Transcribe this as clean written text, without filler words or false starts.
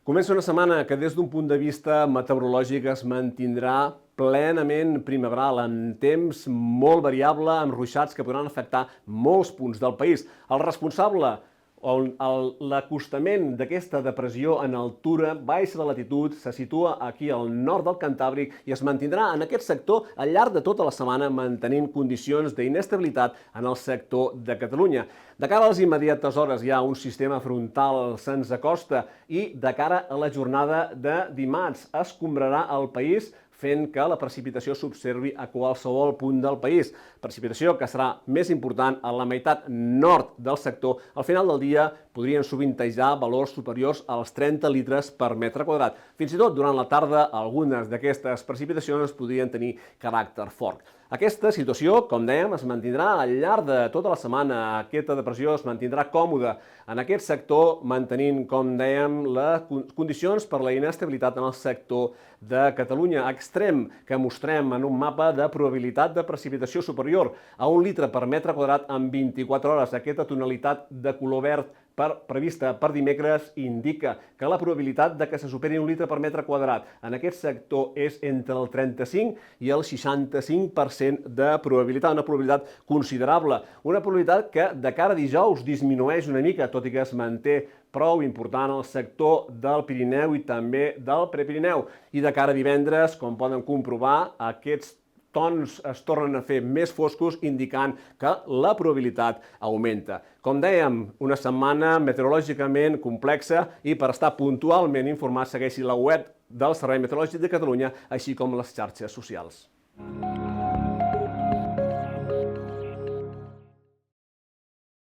Comença una setmana que des d'un punt de vista meteorològic es mantindrà plenament primaveral, amb temps molt variable, amb ruixats que podran afectar molts punts del país. El responsable l'acostament d'aquesta depressió en altura baixa de latitud se situa aquí al nord del Cantàbric i es mantindrà en aquest sector al llarg de tota la setmana mantenint condicions d'inestabilitat en el sector de Catalunya. De cara a les immediates hores hi ha un sistema frontal se'ns acosta i de cara a la jornada de dimarts escombrarà el país fent que la precipitació s'observi a qualsevol punt del país. Precipitació que serà més important a la meitat nord del sector. Al final del dia podrien sovintejar valors superiors als 30 litres per metre quadrat. Fins i tot durant la tarda algunes d'aquestes precipitacions podrien tenir caràcter fort. Aquesta situació, com dèiem, es mantindrà al llarg de tota la setmana. Aquesta depressió es mantindrà còmoda en aquest sector, mantenint, com dèiem, les condicions per la inestabilitat en el sector de Catalunya extrem, que mostrem en un mapa de probabilitat de precipitació superior a 1 litre per metre quadrat en 24 hores. Aquesta tonalitat de color verd prevista per dimecres indica que la probabilitat de que se superi 1 litre per metre quadrat en aquest sector és entre el 35 i el 65% de probabilitat, una probabilitat considerable. Una probabilitat que de cara a dijous disminueix una mica, tot i que es manté prou important al sector del Pirineu i també del Prepirineu. I de cara a divendres, com poden comprovar, aquests tons es tornen a fer més foscos, indicant que la probabilitat augmenta. Com dèiem, una setmana meteorològicament complexa i per estar puntualment informat segueixi la web del Servei Meteorològic de Catalunya, així com les xarxes socials.